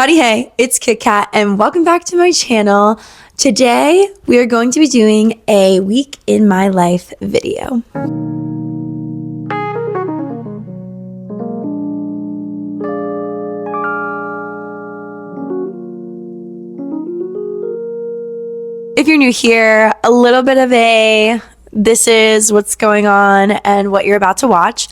Howdy hey, it's Kit Kat and welcome back to my channel. Today we are going to be doing a week in my life video. If you're new here, a little bit of this is what's going on and what you're about to watch.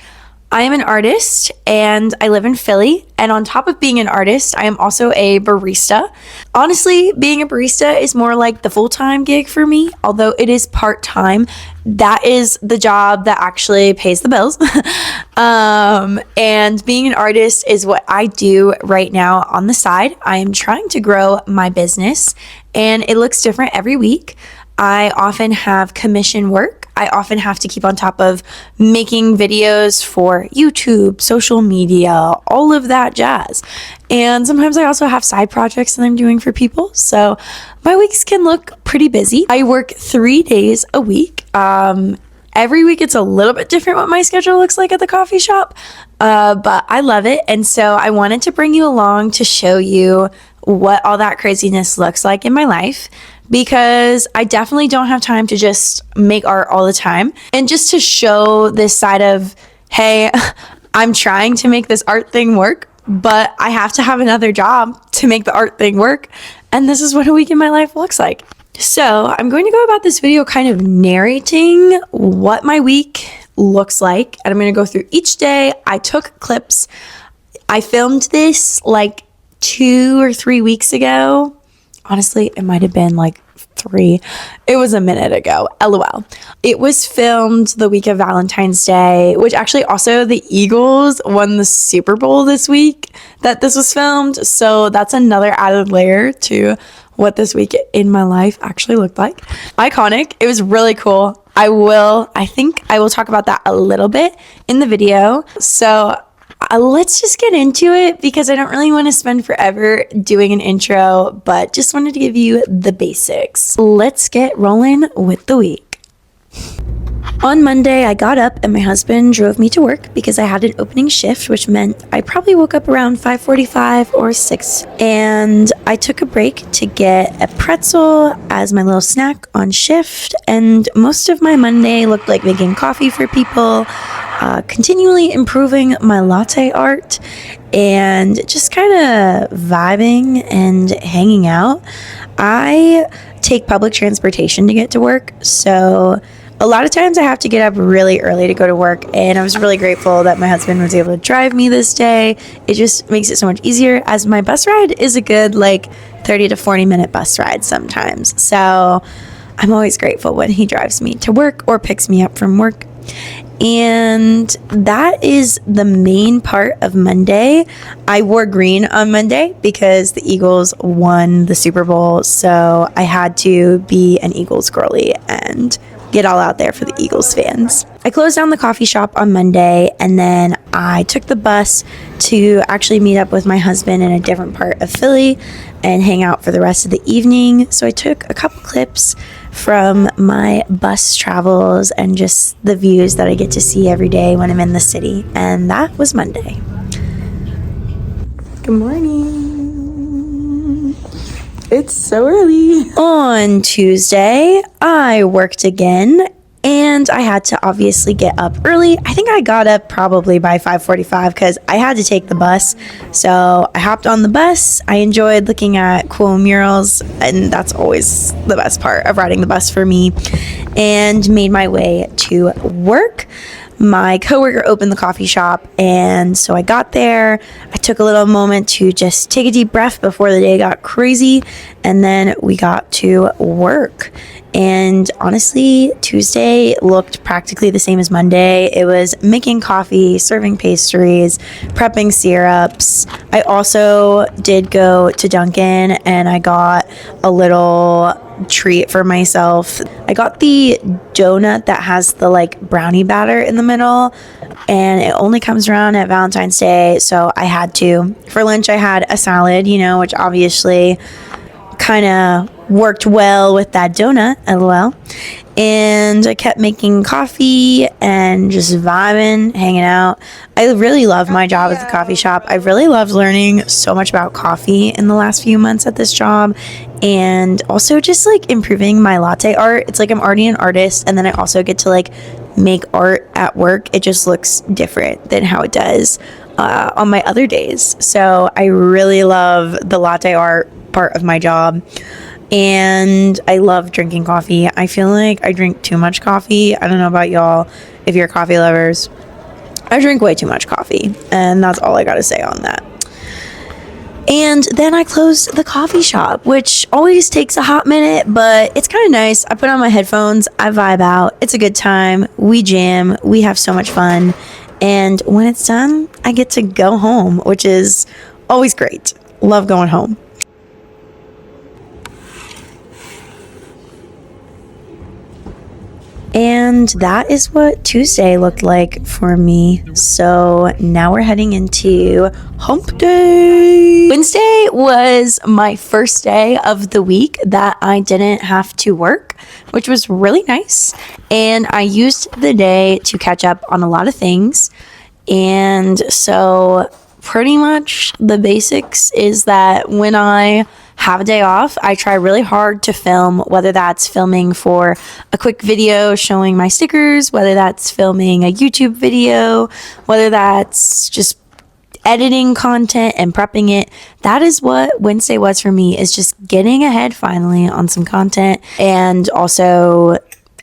I am an artist and I live in Philly, and on top of being an artist, I am also a barista. Honestly, being a barista is more like the full-time gig for me, although it is part-time. That is the job that actually pays the bills. And being an artist is what I do right now on the side. I am trying to grow my business and it looks different every week. I often have commission work. I often have to keep on top of making videos for YouTube, social media, all of that jazz. And sometimes I also have side projects that I'm doing for people. So my weeks can look pretty busy. I work 3 days a week. Every week it's a little bit different what my schedule looks like at the coffee shop, but I love it. And so I wanted to bring you along to show you what all that craziness looks like in my life, because I definitely don't have time to just make art all the time. And just to show this side of, hey, I'm trying to make this art thing work, but I have to have another job to make the art thing work. And this is what a week in my life looks like. So I'm going to go about this video kind of narrating what my week looks like. And I'm going to go through each day. I took clips. I filmed this like 2 or 3 weeks ago. Honestly, it might have been like 3. It was a minute ago. LOL. It was filmed the week of Valentine's Day, which actually also the Eagles won the Super Bowl this week that this was filmed. So that's another added layer to what this week in my life actually looked like. Iconic. It was really cool. I think I will talk about that a little bit in the video. So let's just get into it, because I don't really want to spend forever doing an intro, but just wanted to give you the basics. Let's get rolling with the week. On Monday, I got up and my husband drove me to work because I had an opening shift, which meant I probably woke up around 5:45 or 6. And I took a break to get a pretzel as my little snack on shift. And most of my Monday looked like making coffee for people, continually improving my latte art, and just kind of vibing and hanging out. I take public transportation to get to work, so a lot of times I have to get up really early to go to work, and I was really grateful that my husband was able to drive me this day. It just makes it so much easier, as my bus ride is a good like 30 to 40 minute bus ride sometimes. So I'm always grateful when he drives me to work or picks me up from work. And that is the main part of Monday. I wore green on Monday because the Eagles won the Super Bowl, so I had to be an Eagles girly and get all out there for the Eagles fans. I closed down the coffee shop on Monday, and then I took the bus to actually meet up with my husband in a different part of Philly and hang out for the rest of the evening. So I took a couple clips from my bus travels and just the views that I get to see every day when I'm in the city. And that was Monday. Good morning. It's so early. On Tuesday, I worked again, and I had to obviously get up early. I think I got up probably by 5:45 because I had to take the bus. So I hopped on the bus. I enjoyed looking at cool murals, and that's always the best part of riding the bus for me, and made my way to work. My coworker opened the coffee shop, and so I got there. I took a little moment to just take a deep breath before the day got crazy, and then we got to work. And honestly, Tuesday looked practically the same as Monday. It was making coffee, serving pastries, prepping syrups. I also did go to Dunkin' and I got a little treat for myself. I got the donut that has the like brownie batter in the middle, and it only comes around at Valentine's Day, so I had to. For lunch, I had a salad, which obviously kind of worked well with that donut, LOL. and I kept making coffee and just vibing, hanging out. I really love my job at the coffee shop. I really loved learning so much about coffee in the last few months at this job, and also just like improving my latte art. It's like I'm already an artist, and then I also get to like make art at work. It just looks different than how it does on my other days. So I really love the latte art part of my job. And I love drinking coffee. I feel like I drink too much coffee. I don't know about y'all, if you're coffee lovers. I drink way too much coffee, and that's all I gotta say on that. And then I closed the coffee shop, which always takes a hot minute, but it's kind of nice. I put on my headphones, I vibe out. It's a good time. We jam, we have so much fun. And when it's done, I get to go home, which is always great. Love going home. And that is what Tuesday looked like for me. So now we're heading into hump day. Wednesday was my first day of the week that I didn't have to work, which was really nice. And I used the day to catch up on a lot of things. And so pretty much the basics is that when I have a day off, I try really hard to film, whether that's filming for a quick video showing my stickers, whether that's filming a YouTube video, whether that's just editing content and prepping it. That is what Wednesday was for me, is just getting ahead finally on some content, and also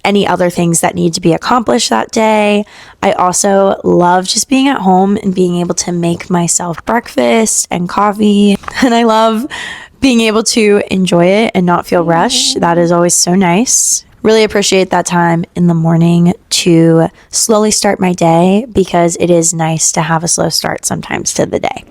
any other things that need to be accomplished that day. I also love just being at home and being able to make myself breakfast and coffee, and I love being able to enjoy it and not feel rushed. That is always so nice. Really appreciate that time in the morning to slowly start my day, because it is nice to have a slow start sometimes to the day.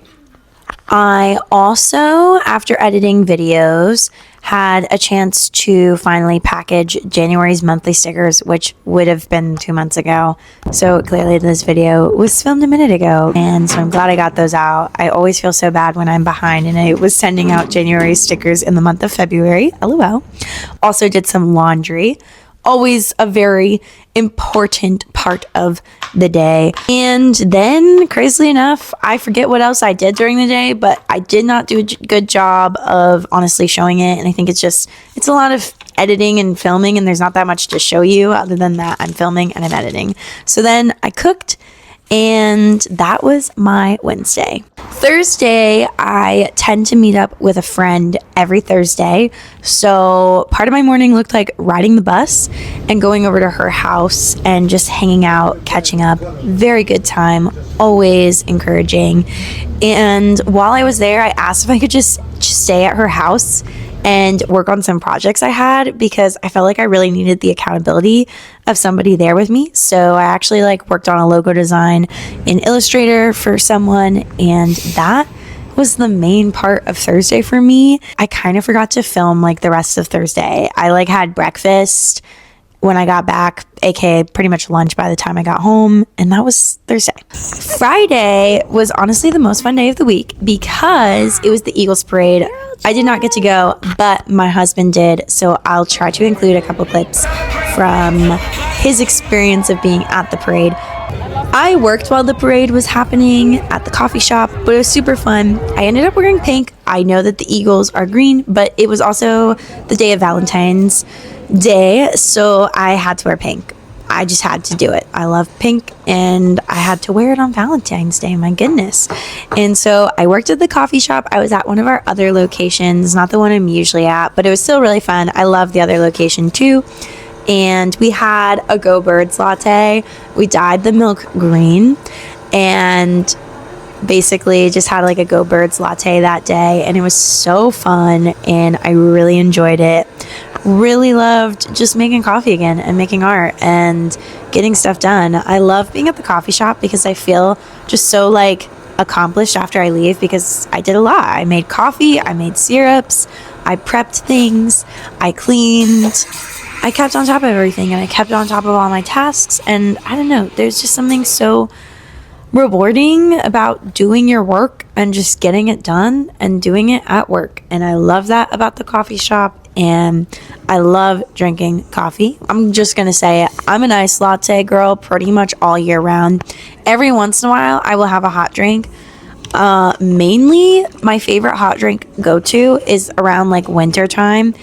I also, after editing videos, had a chance to finally package January's monthly stickers, which would have been 2 months ago. So clearly this video was filmed a minute ago, and so I'm glad I got those out. I always feel so bad when I'm behind, and I was sending out January stickers in the month of February. LOL. Also did some laundry. Always a very important part of the day. And then, crazily enough, I forget what else I did during the day, but I did not do a good job of honestly showing it. And I think it's a lot of editing and filming, and there's not that much to show you other than that I'm filming and I'm editing. So then I cooked, and that was my Wednesday. Thursday, I tend to meet up with a friend every Thursday. So part of my morning looked like riding the bus and going over to her house and just hanging out, catching up. Very good time, always encouraging. And while I was there, I asked if I could just stay at her house and work on some projects I had, because I felt like I really needed the accountability of somebody there with me. So I actually worked on a logo design in Illustrator for someone, and that was the main part of Thursday for me. I kind of forgot to film the rest of Thursday. I had breakfast when I got back, aka pretty much lunch by the time I got home, and that was Thursday. Friday was honestly the most fun day of the week because it was the Eagles parade. I did not get to go, but my husband did, so I'll try to include a couple clips from his experience of being at the parade. I worked while the parade was happening at the coffee shop, but it was super fun. I ended up wearing pink. I know that the Eagles are green, but it was also the day of Valentine's Day, so I had to wear pink. I just had to do it. I love pink, and I had to wear it on Valentine's Day, my goodness. And so I worked at the coffee shop. I was at one of our other locations, not the one I'm usually at, but it was still really fun. I love the other location too. And we had a Go Birds latte. We dyed the milk green and basically just had a Go Birds latte that day, and it was so fun and I really enjoyed it. Really loved just making coffee again and making art and getting stuff done. I love being at the coffee shop because I feel just so accomplished after I leave, because I did a lot. I made coffee, I made syrups, I prepped things, I cleaned, I kept on top of everything, and I kept on top of all my tasks. And I don't know, there's just something so rewarding about doing your work and just getting it done and doing it at work. And I love that about the coffee shop. and I love drinking coffee. I'm just gonna say it. I'm an iced latte girl pretty much all year round. Every once in a while, I will have a hot drink. Mainly, my favorite hot drink go-to is around like winter time,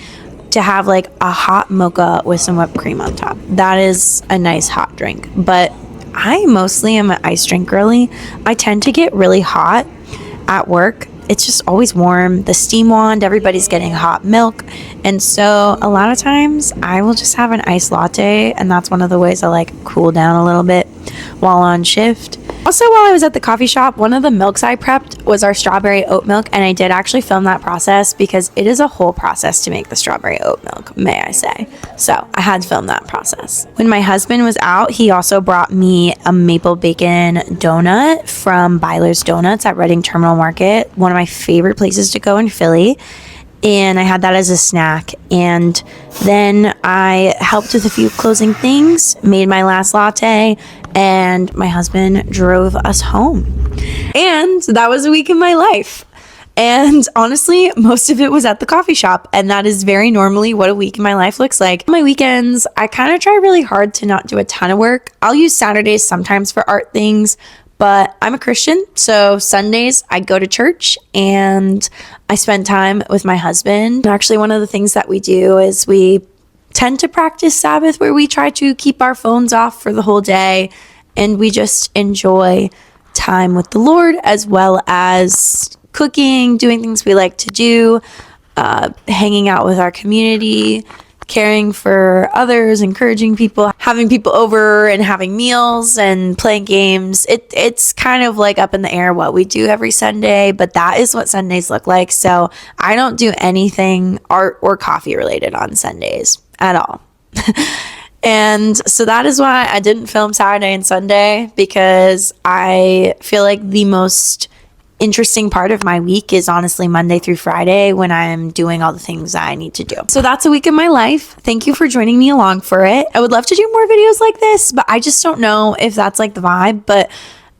to have like a hot mocha with some whipped cream on top. That is a nice hot drink. But I mostly am an ice drink girly. I tend to get really hot at work. It's just always warm. The steam wand, everybody's getting hot milk. And so a lot of times I will just have an iced latte, and that's one of the ways I like cool down a little bit while on shift. Also, while I was at the coffee shop, one of the milks I prepped was our strawberry oat milk, and I did actually film that process because it is a whole process to make the strawberry oat milk, may I say. So I had to film that process. When my husband was out, he also brought me a maple bacon donut from Byler's Donuts at Reading Terminal Market, one of my favorite places to go in Philly. And I had that as a snack. And then I helped with a few closing things, made my last latte, and my husband drove us home. And that was a week in my life. And honestly, most of it was at the coffee shop. And that is very normally what a week in my life looks like. On my weekends, I kind of try really hard to not do a ton of work. I'll use Saturdays sometimes for art things, but I'm a Christian, so Sundays I go to church and I spend time with my husband. Actually, one of the things that we do is we tend to practice Sabbath, where we try to keep our phones off for the whole day and we just enjoy time with the Lord, as well as cooking, doing things we like to do, hanging out with our community, caring for others, encouraging people, having people over and having meals and playing games. It's kind of like up in the air what we do every Sunday, but that is what Sundays look like. So I don't do anything art or coffee related on Sundays at all. And so that is why I didn't film Saturday and Sunday, because I feel like the most interesting part of my week is honestly Monday through Friday, when I'm doing all the things I need to do. So that's a week in my life. Thank you for joining me along for it. I would love to do more videos like this, but I just don't know if that's like the vibe. But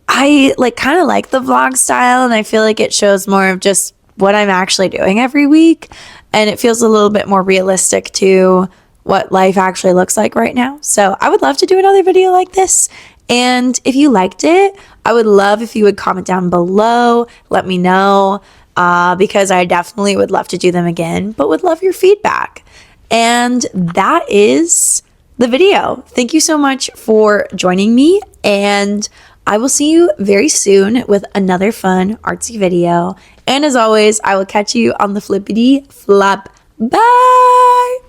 I kind of like the vlog style, and I feel like it shows more of just what I'm actually doing every week, and it feels a little bit more realistic to what life actually looks like right now. So I would love to do another video like this. And if you liked it, I would love if you would comment down below, let me know, because I definitely would love to do them again, but would love your feedback. And that is the video. Thank you so much for joining me, and I will see you very soon with another fun artsy video. And as always, I will catch you on the flippity flop. Bye!